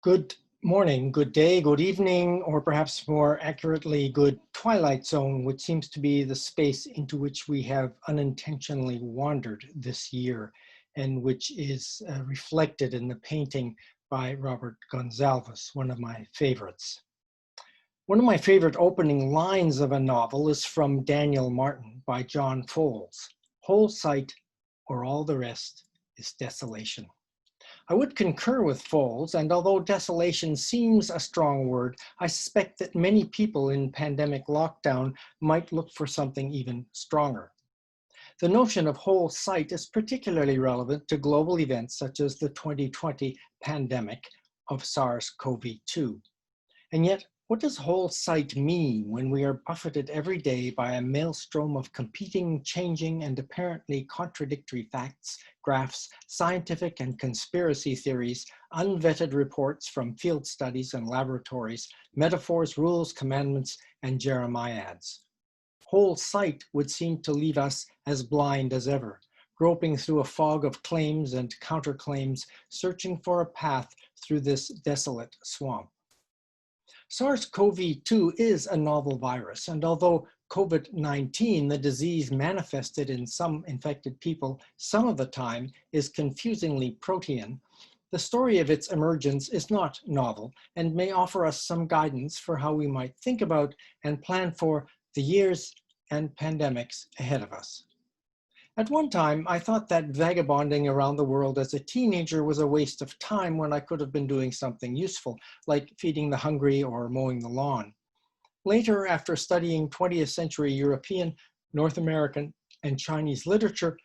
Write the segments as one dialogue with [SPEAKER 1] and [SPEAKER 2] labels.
[SPEAKER 1] Good morning, good day, good evening, or perhaps more accurately, good twilight zone, which seems to be the space into which we have unintentionally wandered this year, and which is reflected in the painting by Robert Gonsalves, one of my favorites. One of my favorite opening lines of a novel is from Daniel Martin by John Fowles. Whole sight or all the rest is desolation. I would concur with Fowles, and although desolation seems a strong word, I suspect that many people in pandemic lockdown might look for something even stronger. The notion of whole sight is particularly relevant to global events such as the 2020 pandemic of SARS-CoV-2. And yet, what does whole sight mean when we are buffeted every day by a maelstrom of competing, changing, and apparently contradictory facts, graphs, scientific and conspiracy theories, unvetted reports from field studies and laboratories, metaphors, rules, commandments, and Jeremiads? Whole sight would seem to leave us as blind as ever, groping through a fog of claims and counterclaims, searching for a path through this desolate swamp. SARS-CoV-2 is a novel virus, and although COVID-19, the disease manifested in some infected people some of the time, is confusingly protean, the story of its emergence is not novel and may offer us some guidance for how we might think about and plan for the years and pandemics ahead of us. At one time, I thought that vagabonding around the world as a teenager was a waste of time when I could have been doing something useful, like feeding the hungry or mowing the lawn. Later, after studying 20th century European, North American, and Chinese literature,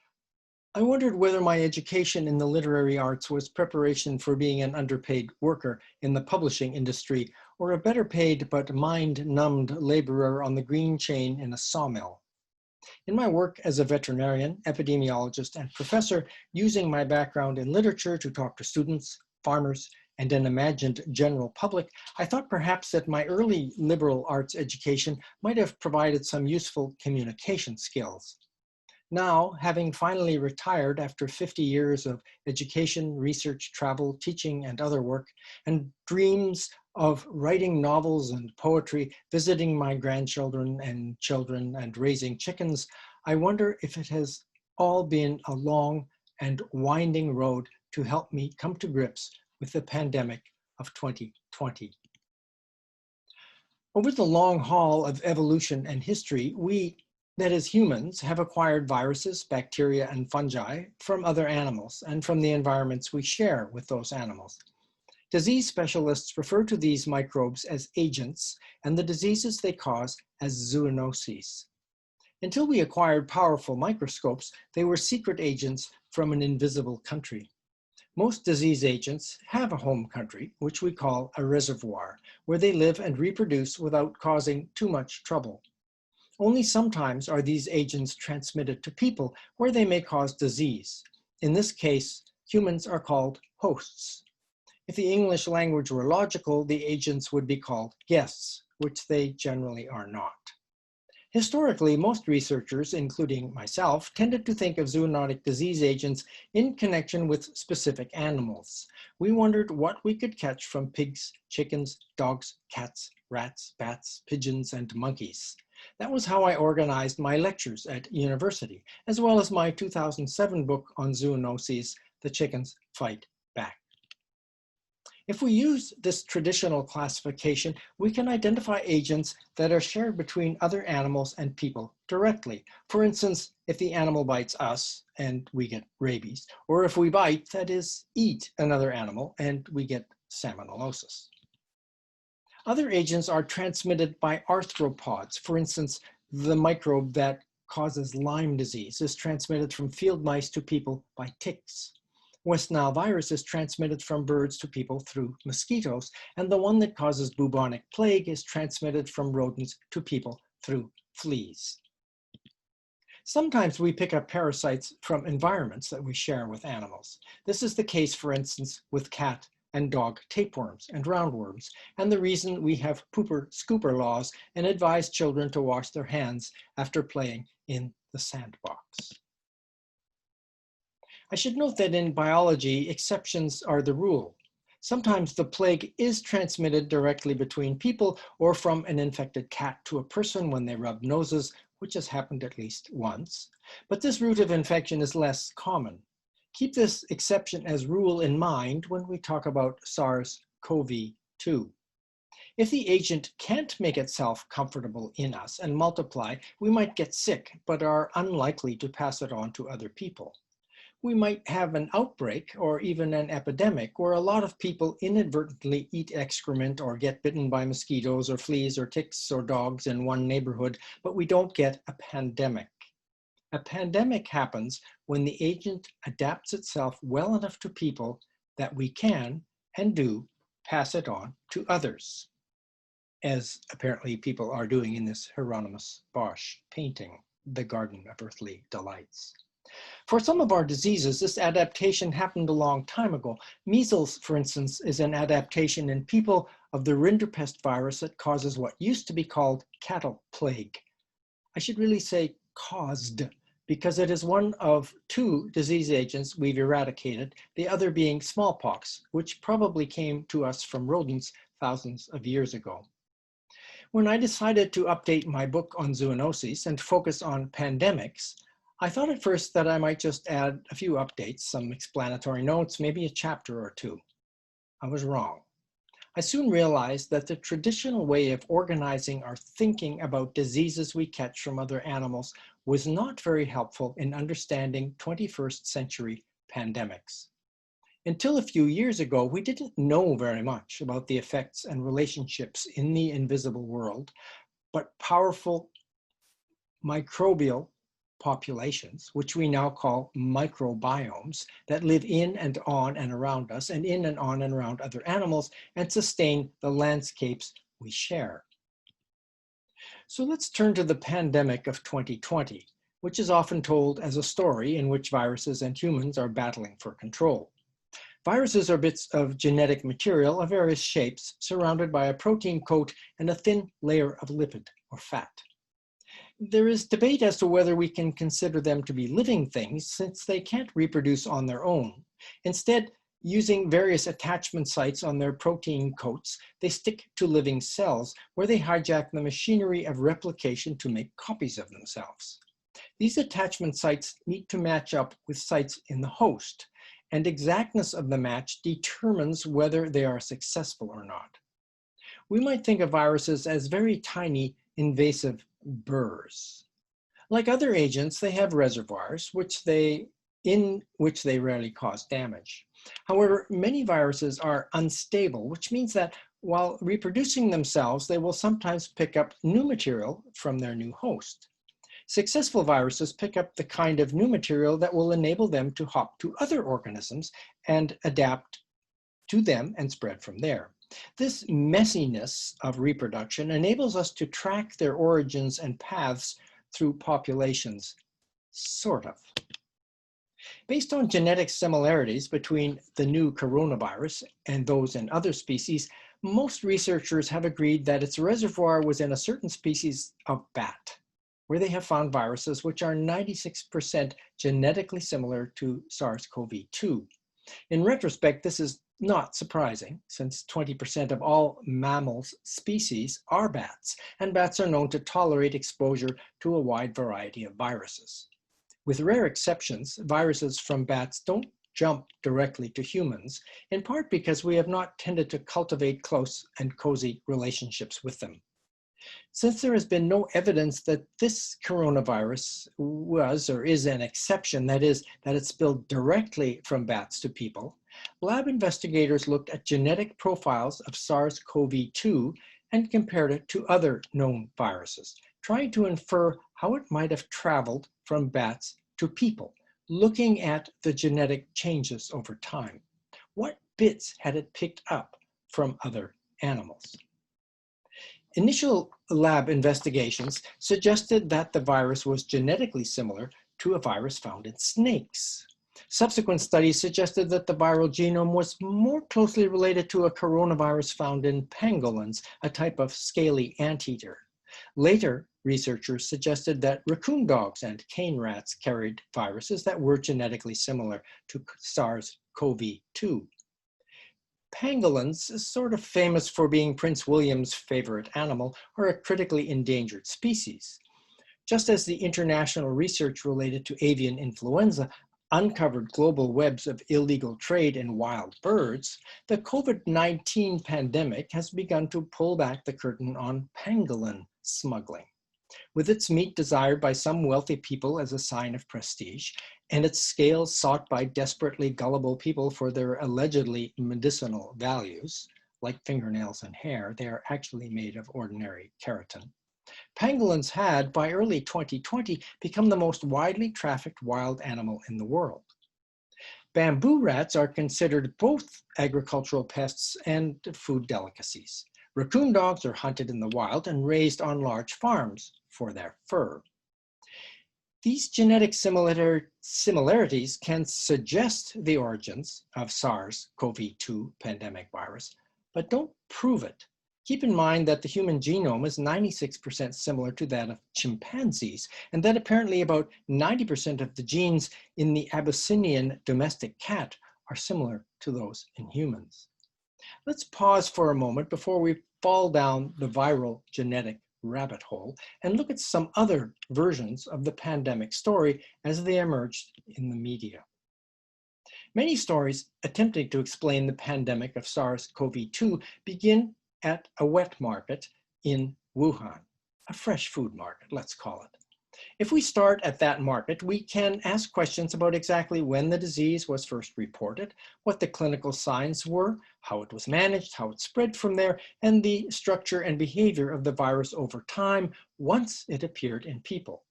[SPEAKER 1] I wondered whether my education in the literary arts was preparation for being an underpaid worker in the publishing industry, or a better paid but mind-numbed laborer on the green chain in a sawmill. In my work as a veterinarian, epidemiologist, and professor, using my background in literature to talk to students, farmers, and an imagined general public, I thought perhaps that my early liberal arts education might have provided some useful communication skills. Now, having finally retired after 50 years of education, research, travel, teaching, and other work, and dreams of writing novels and poetry, visiting my grandchildren and children, and raising chickens, I wonder if it has all been a long and winding road to help me come to grips with the pandemic of 2020. Over the long haul of evolution and history, we, that is humans, have acquired viruses, bacteria, and fungi from other animals and from the environments we share with those animals. Disease specialists refer to these microbes as agents and the diseases they cause as zoonoses. Until we acquired powerful microscopes, they were secret agents from an invisible country. Most disease agents have a home country, which we call a reservoir, where they live and reproduce without causing too much trouble. Only sometimes are these agents transmitted to people, where they may cause disease. In this case, humans are called hosts. If the English language were logical, the agents would be called guests, which they generally are not. Historically, most researchers, including myself, tended to think of zoonotic disease agents in connection with specific animals. We wondered what we could catch from pigs, chickens, dogs, cats, rats, bats, pigeons, and monkeys. That was how I organized my lectures at university, as well as my 2007 book on zoonoses, The Chickens Fight Back. If we use this traditional classification, we can identify agents that are shared between other animals and people directly. For instance, if the animal bites us and we get rabies, or if we bite, that is, eat another animal and we get salmonellosis. Other agents are transmitted by arthropods. For instance, the microbe that causes Lyme disease is transmitted from field mice to people by ticks. West Nile virus is transmitted from birds to people through mosquitoes, and the one that causes bubonic plague is transmitted from rodents to people through fleas. Sometimes we pick up parasites from environments that we share with animals. This is the case, for instance, with cat and dog tapeworms and roundworms, and the reason we have pooper-scooper laws and advise children to wash their hands after playing in the sandbox. I should note that in biology, exceptions are the rule. Sometimes the plague is transmitted directly between people or from an infected cat to a person when they rub noses, which has happened at least once. But this route of infection is less common. Keep this exception as rule in mind when we talk about SARS-CoV-2. If the agent can't make itself comfortable in us and multiply, we might get sick, but are unlikely to pass it on to other people. We might have an outbreak or even an epidemic where a lot of people inadvertently eat excrement or get bitten by mosquitoes or fleas or ticks or dogs in one neighborhood, but we don't get a pandemic. A pandemic happens when the agent adapts itself well enough to people that we can and do pass it on to others, as apparently people are doing in this Hieronymus Bosch painting, The Garden of Earthly Delights. For some of our diseases, this adaptation happened a long time ago. Measles, for instance, is an adaptation in people of the rinderpest virus that causes what used to be called cattle plague. I should really say caused, because it is one of two disease agents we've eradicated, the other being smallpox, which probably came to us from rodents thousands of years ago. When I decided to update my book on zoonoses and focus on pandemics, I thought at first that I might just add a few updates, some explanatory notes, maybe a chapter or two. I was wrong. I soon realized that the traditional way of organizing our thinking about diseases we catch from other animals was not very helpful in understanding 21st century pandemics. Until a few years ago, we didn't know very much about the effects and relationships in the invisible world, but powerful microbial populations, which we now call microbiomes, that live in and on and around us and in and on and around other animals and sustain the landscapes we share. So let's turn to the pandemic of 2020, which is often told as a story in which viruses and humans are battling for control. Viruses are bits of genetic material of various shapes surrounded by a protein coat and a thin layer of lipid or fat. There is debate as to whether we can consider them to be living things since they can't reproduce on their own. Instead, using various attachment sites on their protein coats, they stick to living cells where they hijack the machinery of replication to make copies of themselves. These attachment sites need to match up with sites in the host, and exactness of the match determines whether they are successful or not. We might think of viruses as very tiny, invasive burrs. Like other agents, they have reservoirs in which they rarely cause damage. However, many viruses are unstable, which means that while reproducing themselves, they will sometimes pick up new material from their new host. Successful viruses pick up the kind of new material that will enable them to hop to other organisms and adapt to them and spread from there. This messiness of reproduction enables us to track their origins and paths through populations, sort of. Based on genetic similarities between the new coronavirus and those in other species, most researchers have agreed that its reservoir was in a certain species of bat, where they have found viruses which are 96% genetically similar to SARS-CoV-2. In retrospect, this is not surprising, since 20% of all mammals species are bats, and bats are known to tolerate exposure to a wide variety of viruses. With rare exceptions, viruses from bats don't jump directly to humans, in part because we have not tended to cultivate close and cozy relationships with them. Since there has been no evidence that this coronavirus was or is an exception, that is, that it spilled directly from bats to people, lab investigators looked at genetic profiles of SARS-CoV-2 and compared it to other known viruses, trying to infer how it might have traveled from bats to people, looking at the genetic changes over time. What bits had it picked up from other animals? Initial lab investigations suggested that the virus was genetically similar to a virus found in snakes. Subsequent studies suggested that the viral genome was more closely related to a coronavirus found in pangolins, a type of scaly anteater. Later, researchers suggested that raccoon dogs and cane rats carried viruses that were genetically similar to SARS-CoV-2. Pangolins, sort of famous for being Prince William's favorite animal, are a critically endangered species. Just as the international research related to avian influenza uncovered global webs of illegal trade in wild birds, the COVID-19 pandemic has begun to pull back the curtain on pangolin smuggling. With its meat desired by some wealthy people as a sign of prestige, and its scales sought by desperately gullible people for their allegedly medicinal values, like fingernails and hair, they are actually made of ordinary keratin. Pangolins had, by early 2020, become the most widely trafficked wild animal in the world. Bamboo rats are considered both agricultural pests and food delicacies. Raccoon dogs are hunted in the wild and raised on large farms for their fur. These genetic similarities can suggest the origins of SARS-CoV-2 pandemic virus, but don't prove it. Keep in mind that the human genome is 96% similar to that of chimpanzees, and that apparently about 90% of the genes in the Abyssinian domestic cat are similar to those in humans. Let's pause for a moment before we fall down the viral genetic rabbit hole and look at some other versions of the pandemic story as they emerged in the media. Many stories attempting to explain the pandemic of SARS-CoV-2 begin at a wet market in Wuhan, a fresh food market, let's call it. If we start at that market, we can ask questions about exactly when the disease was first reported, what the clinical signs were, how it was managed, how it spread from there, and the structure and behavior of the virus over time once it appeared in people.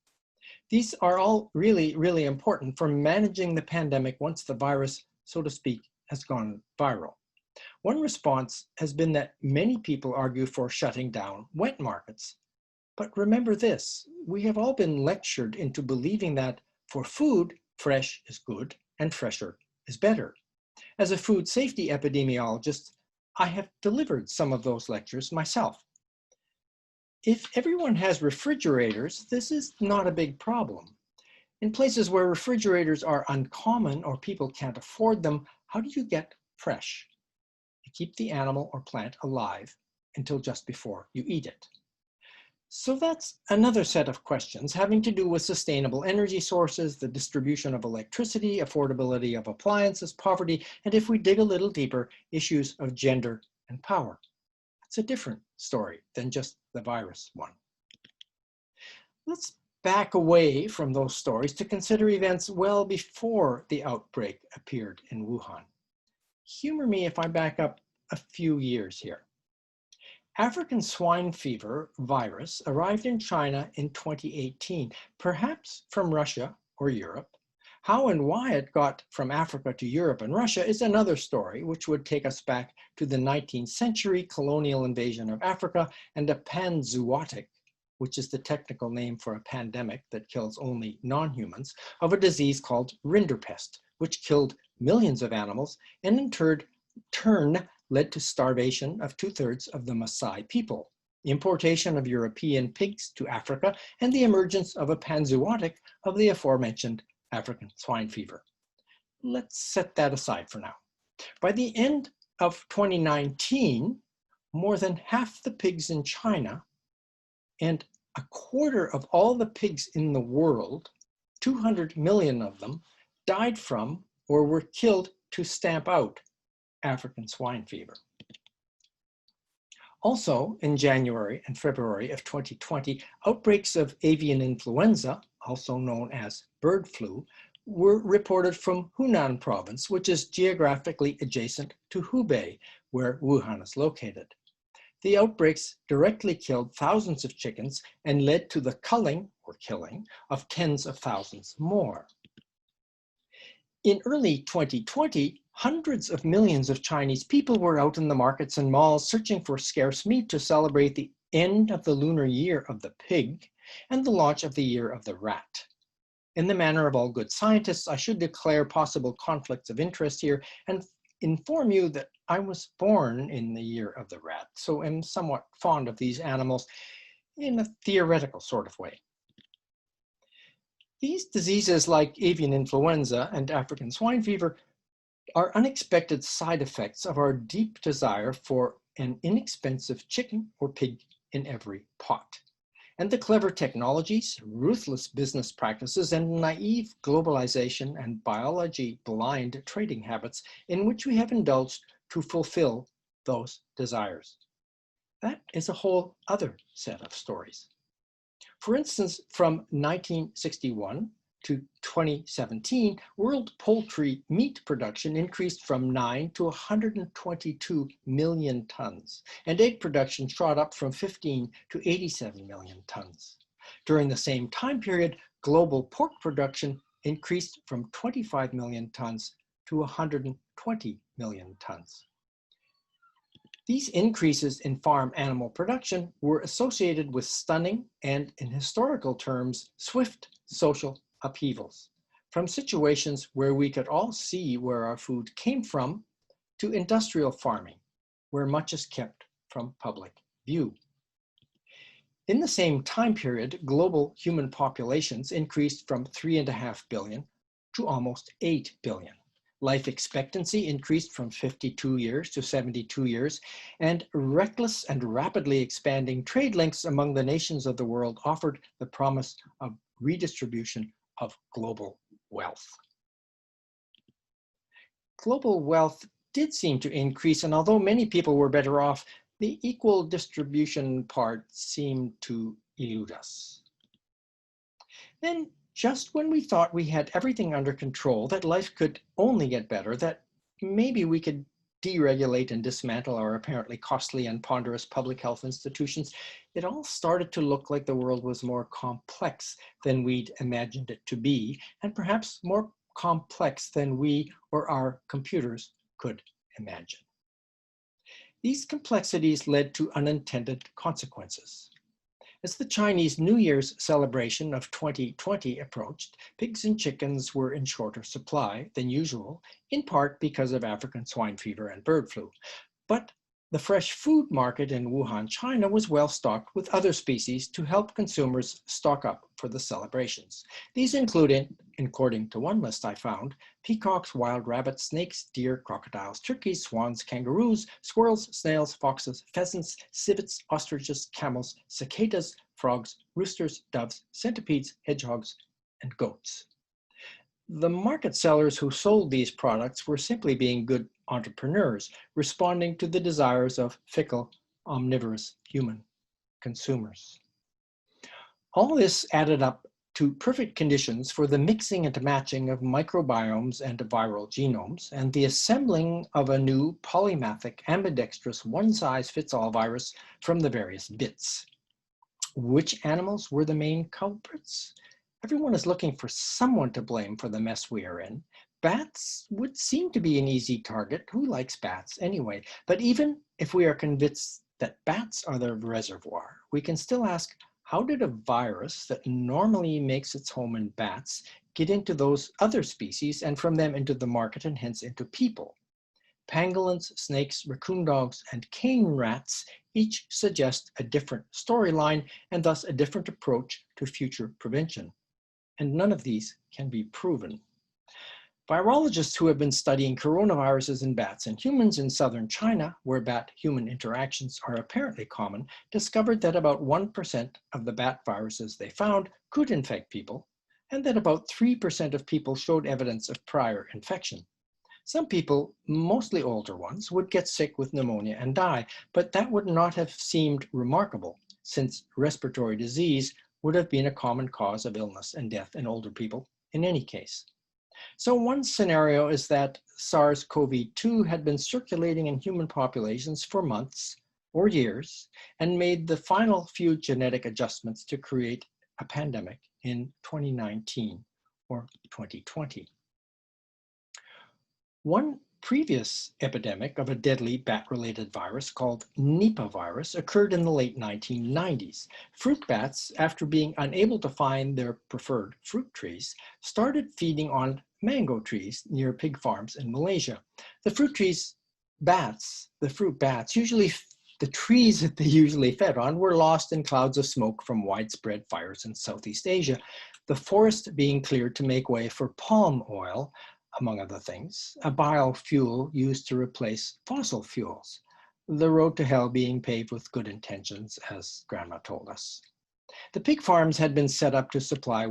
[SPEAKER 1] These are all really important for managing the pandemic once the virus, so to speak, has gone viral. One response has been that many people argue for shutting down wet markets. But remember this, we have all been lectured into believing that for food, fresh is good and fresher is better. As a food safety epidemiologist, I have delivered some of those lectures myself. If everyone has refrigerators, this is not a big problem. In places where refrigerators are uncommon or people can't afford them, how do you get fresh? You keep the animal or plant alive until just before you eat it. So that's another set of questions having to do with sustainable energy sources, the distribution of electricity, affordability of appliances, poverty, and if we dig a little deeper, issues of gender and power. It's a different story than just the virus one. Let's back away from those stories to consider events well before the outbreak appeared in Wuhan. Humor me if I back up a few years here. African swine fever virus arrived in China in 2018, perhaps from Russia or Europe. How and why it got from Africa to Europe and Russia is another story, which would take us back to the 19th century colonial invasion of Africa and a panzootic, which is the technical name for a pandemic that kills only non-humans, of a disease called rinderpest, which killed millions of animals and in turn led to starvation of 2/3 of the Maasai people, importation of European pigs to Africa, and the emergence of a panzootic of the aforementioned African swine fever. Let's set that aside for now. By the end of 2019, more than half the pigs in China and a quarter of all the pigs in the world, 200 million of them, died from or were killed to stamp out African swine fever. Also, in January and February of 2020, outbreaks of avian influenza, also known as bird flu, were reported from Hunan province, which is geographically adjacent to Hubei, where Wuhan is located. The outbreaks directly killed thousands of chickens and led to the culling, or killing, of tens of thousands more. In early 2020, hundreds of millions of Chinese people were out in the markets and malls searching for scarce meat to celebrate the end of the lunar year of the pig and the launch of the year of the rat. In the manner of all good scientists, I should declare possible conflicts of interest here and inform you that I was born in the year of the rat, so am somewhat fond of these animals in a theoretical sort of way. These diseases like avian influenza and African swine fever are unexpected side effects of our deep desire for an inexpensive chicken or pig in every pot. And the clever technologies, ruthless business practices, and naive globalization and biology-blind trading habits in which we have indulged to fulfill those desires. That is a whole other set of stories. For instance, from 1961 to 2017, world poultry meat production increased from 9 to 122 million tons, and egg production shot up from 15 to 87 million tons. During the same time period, global pork production increased from 25 million tons to 120 million tons. These increases in farm animal production were associated with stunning and, in historical terms, swift social upheavals, from situations where we could all see where our food came from to industrial farming, where much is kept from public view. In the same time period, global human populations increased from 3.5 billion to almost 8 billion. Life expectancy increased from 52 years to 72 years, and reckless and rapidly expanding trade links among the nations of the world offered the promise of redistribution of global wealth. Global wealth did seem to increase, and although many people were better off, the equal distribution part seemed to elude us. Then, just when we thought we had everything under control, that life could only get better, that maybe we could deregulate and dismantle our apparently costly and ponderous public health institutions, it all started to look like the world was more complex than we'd imagined it to be, and perhaps more complex than we or our computers could imagine. These complexities led to unintended consequences. As the Chinese New Year's celebration of 2020 approached, pigs and chickens were in shorter supply than usual, in part because of African swine fever and bird flu. But the fresh food market in Wuhan, China was well stocked with other species to help consumers stock up for the celebrations. These included, according to one list I found, peacocks, wild rabbits, snakes, deer, crocodiles, turkeys, swans, kangaroos, squirrels, snails, foxes, pheasants, civets, ostriches, camels, cicadas, frogs, roosters, doves, centipedes, hedgehogs, and goats. The market sellers who sold these products were simply being good entrepreneurs, responding to the desires of fickle, omnivorous human consumers. All this added up to perfect conditions for the mixing and matching of microbiomes and viral genomes, and the assembling of a new polymathic, ambidextrous, one-size-fits-all virus from the various bits. Which animals were the main culprits? Everyone is looking for someone to blame for the mess we are in. Bats would seem to be an easy target. Who likes bats anyway? But even if we are convinced that bats are the reservoir, we can still ask, how did a virus that normally makes its home in bats get into those other species and from them into the market and hence into people? Pangolins, snakes, raccoon dogs, and cane rats each suggest a different storyline and thus a different approach to future prevention. And none of these can be proven. Virologists who have been studying coronaviruses in bats and humans in southern China, where bat-human interactions are apparently common, discovered that about 1% of the bat viruses they found could infect people, and that about 3% of people showed evidence of prior infection. Some people, mostly older ones, would get sick with pneumonia and die, but that would not have seemed remarkable, since respiratory disease would have been a common cause of illness and death in older people in any case. So one scenario is that SARS-CoV-2 had been circulating in human populations for months or years and made the final few genetic adjustments to create a pandemic in 2019 or 2020. One previous epidemic of a deadly bat-related virus called Nipah virus occurred in the late 1990s. Fruit bats, after being unable to find their preferred fruit trees, started feeding on mango trees near pig farms in Malaysia. The fruit bats, the trees that they usually fed on were lost in clouds of smoke from widespread fires in Southeast Asia, the forest being cleared to make way for palm oil, among other things, a biofuel used to replace fossil fuels, the road to hell being paved with good intentions, as Grandma told us. The pig farms had been set up to supply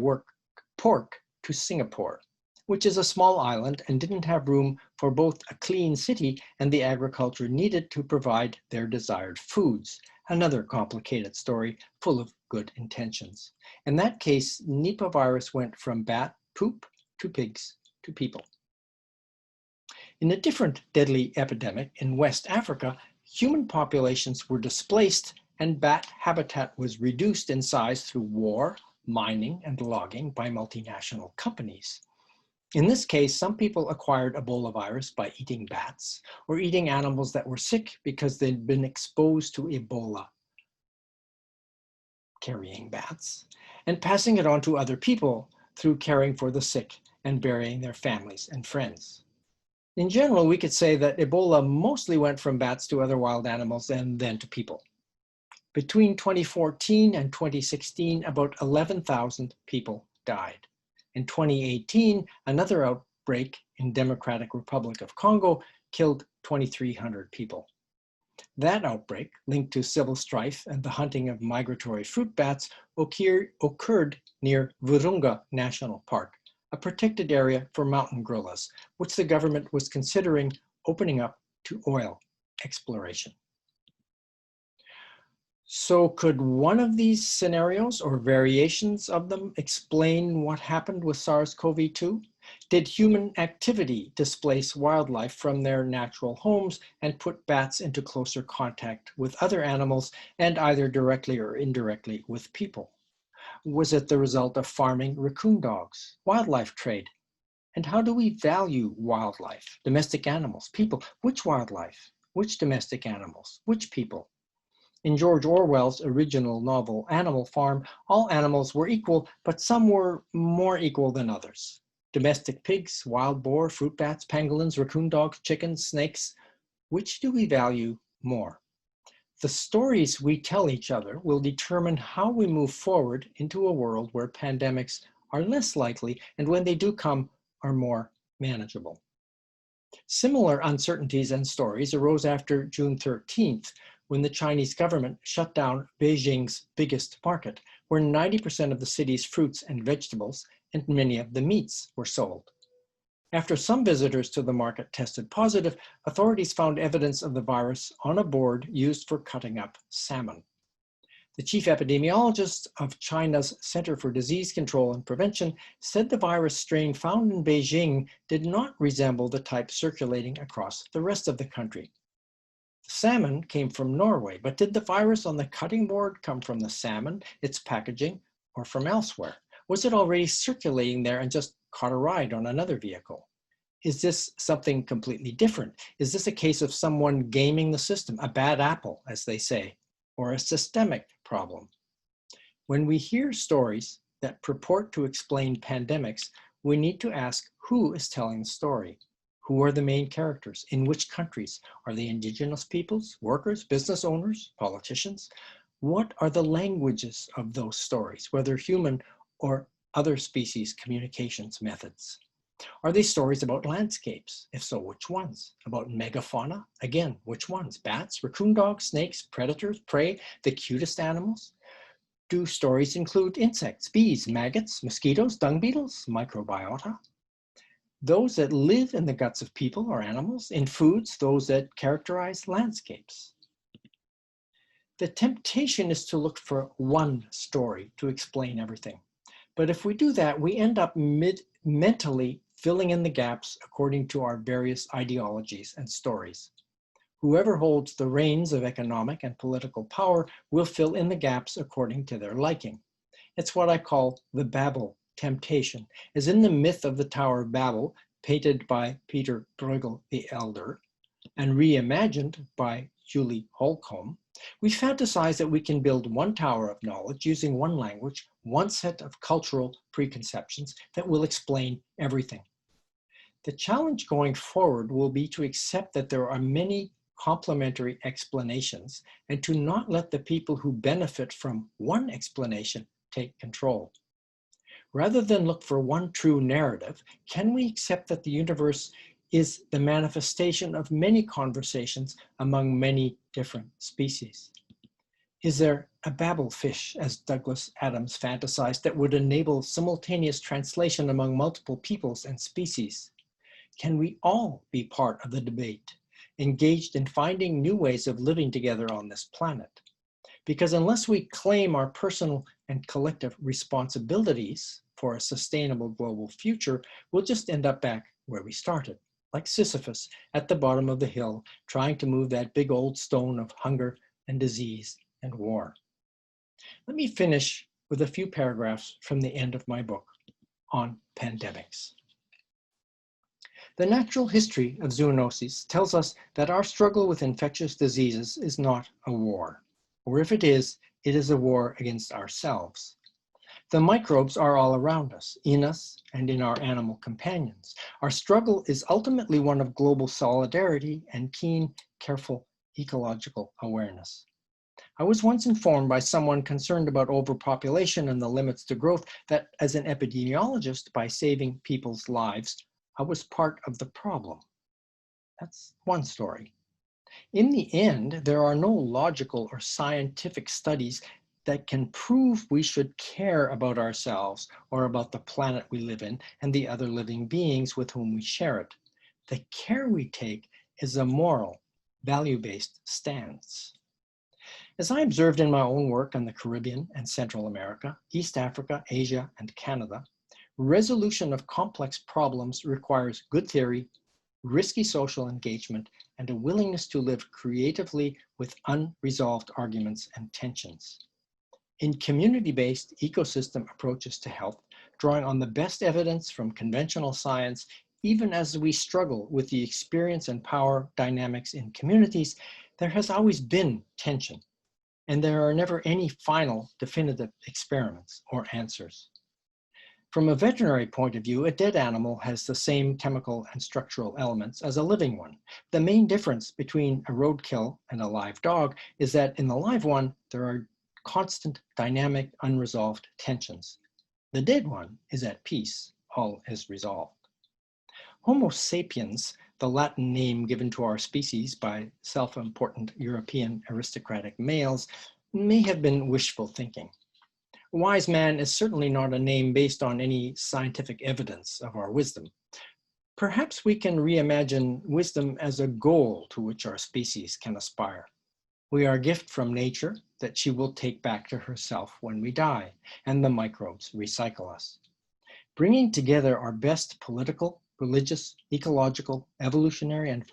[SPEAKER 1] pork to Singapore, which is a small island and didn't have room for both a clean city and the agriculture needed to provide their desired foods. Another complicated story full of good intentions. In that case, Nipah virus went from bat poop to pigs to people. In a different deadly epidemic in West Africa, human populations were displaced and bat habitat was reduced in size through war, mining, and logging by multinational companies. In this case, some people acquired Ebola virus by eating bats or eating animals that were sick because they'd been exposed to Ebola carrying bats, and passing it on to other people through caring for the sick and burying their families and friends. In general, we could say that Ebola mostly went from bats to other wild animals and then to people. Between 2014 and 2016, about 11,000 people died. In 2018, another outbreak in Democratic Republic of Congo killed 2,300 people. That outbreak, linked to civil strife and the hunting of migratory fruit bats, occurred near Virunga National Park, a protected area for mountain gorillas, which the government was considering opening up to oil exploration. So could one of these scenarios or variations of them explain what happened with SARS-CoV-2? Did human activity displace wildlife from their natural homes and put bats into closer contact with other animals and either directly or indirectly with people? Was it the result of farming raccoon dogs, wildlife trade? And how do we value wildlife, domestic animals, people? Which wildlife? Which domestic animals? Which people? In George Orwell's original novel, Animal Farm, all animals were equal, but some were more equal than others. Domestic pigs, wild boar, fruit bats, pangolins, raccoon dogs, chickens, snakes. Which do we value more? The stories we tell each other will determine how we move forward into a world where pandemics are less likely and when they do come are more manageable. Similar uncertainties and stories arose after June 13th, when the Chinese government shut down Beijing's biggest market, where 90% of the city's fruits and vegetables and many of the meats were sold. After some visitors to the market tested positive, authorities found evidence of the virus on a board used for cutting up salmon. The chief epidemiologist of China's Center for Disease Control and Prevention said the virus strain found in Beijing did not resemble the type circulating across the rest of the country. The salmon came from Norway, but did the virus on the cutting board come from the salmon, its packaging, or from elsewhere? Was it already circulating there and just caught a ride on another vehicle? Is this something completely different? Is this a case of someone gaming the system, a bad apple, as they say, or a systemic problem? When we hear stories that purport to explain pandemics, we need to ask who is telling the story. Who are the main characters? In which countries? Are they indigenous peoples, workers, business owners, politicians? What are the languages of those stories, whether human or other species communications methods? Are they stories about landscapes? If so, which ones? About megafauna? Again, which ones? Bats, raccoon dogs, snakes, predators, prey, the cutest animals? Do stories include insects, bees, maggots, mosquitoes, dung beetles, microbiota? Those that live in the guts of people or animals, in foods, those that characterize landscapes. The temptation is to look for one story to explain everything. But if we do that, we end up mentally filling in the gaps according to our various ideologies and stories. Whoever holds the reins of economic and political power will fill in the gaps according to their liking. It's what I call the Babel temptation, as in the myth of the Tower of Babel, painted by Peter Bruegel the Elder and reimagined by Julie Holcomb. We fantasize that we can build one tower of knowledge using one language, one set of cultural preconceptions that will explain everything. The challenge going forward will be to accept that there are many complementary explanations and to not let the people who benefit from one explanation take control. Rather than look for one true narrative, can we accept that the universe is the manifestation of many conversations among many different species? Is there a Babel fish, as Douglas Adams fantasized, that would enable simultaneous translation among multiple peoples and species? Can we all be part of the debate, engaged in finding new ways of living together on this planet? Because unless we claim our personal and collective responsibilities for a sustainable global future, we'll just end up back where we started, like Sisyphus at the bottom of the hill, trying to move that big old stone of hunger and disease and war. Let me finish with a few paragraphs from the end of my book on pandemics. The natural history of zoonoses tells us that our struggle with infectious diseases is not a war, or if it is a war against ourselves. The microbes are all around us, in us, and in our animal companions. Our struggle is ultimately one of global solidarity and keen, careful ecological awareness. I was once informed by someone concerned about overpopulation and the limits to growth that as an epidemiologist, by saving people's lives, I was part of the problem. That's one story. In the end, there are no logical or scientific studies that can prove we should care about ourselves or about the planet we live in and the other living beings with whom we share it. The care we take is a moral, value-based stance. As I observed in my own work on the Caribbean and Central America, East Africa, Asia, and Canada, resolution of complex problems requires good theory, risky social engagement, and a willingness to live creatively with unresolved arguments and tensions. In community-based ecosystem approaches to health, drawing on the best evidence from conventional science, even as we struggle with the experience and power dynamics in communities, there has always been tension, and there are never any final definitive experiments or answers. From a veterinary point of view, a dead animal has the same chemical and structural elements as a living one. The main difference between a roadkill and a live dog is that in the live one, there are constant, dynamic, unresolved tensions. The dead one is at peace, all is resolved. Homo sapiens, the Latin name given to our species by self-important European aristocratic males, may have been wishful thinking. Wise man is certainly not a name based on any scientific evidence of our wisdom. Perhaps we can reimagine wisdom as a goal to which our species can aspire. We are a gift from nature that she will take back to herself when we die, and the microbes recycle us. Bringing together our best political, religious, ecological, evolutionary, and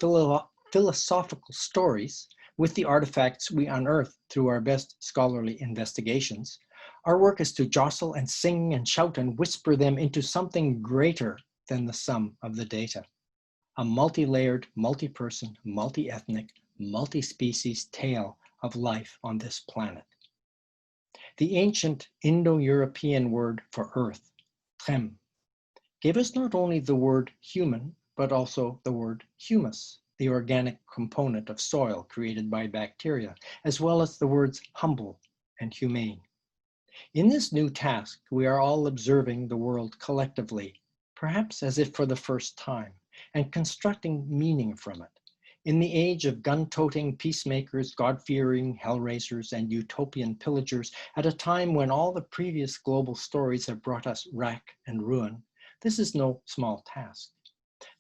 [SPEAKER 1] philosophical stories with the artifacts we unearth through our best scholarly investigations, our work is to jostle and sing and shout and whisper them into something greater than the sum of the data. A multi-layered, multi-person, multi-ethnic, multi-species tale of life on this planet. The ancient Indo-European word for earth, trem, gave us not only the word human, but also the word humus, the organic component of soil created by bacteria, as well as the words humble and humane. In this new task, we are all observing the world collectively, perhaps as if for the first time, and constructing meaning from it. In the age of gun-toting peacemakers, God-fearing hellraisers, and utopian pillagers, at a time when all the previous global stories have brought us wrack and ruin, this is no small task.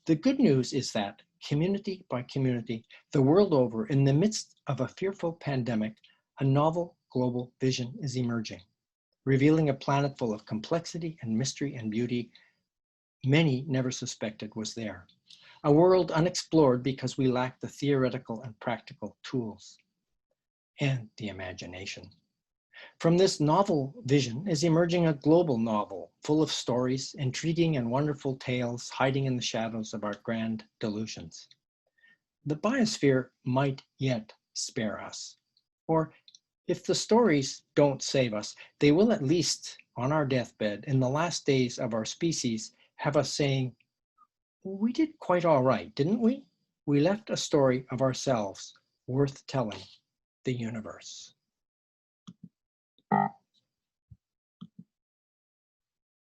[SPEAKER 1] The good news is that, community by community, the world over, in the midst of a fearful pandemic, a novel global vision is emerging, revealing a planet full of complexity and mystery and beauty many never suspected was there. A world unexplored because we lack the theoretical and practical tools and the imagination. From this novel vision is emerging a global novel full of stories, intriguing and wonderful tales hiding in the shadows of our grand delusions. The biosphere might yet spare us, or if the stories don't save us, they will at least, on our deathbed, in the last days of our species, have us saying, "We did quite all right, didn't we? We left a story of ourselves worth telling the universe."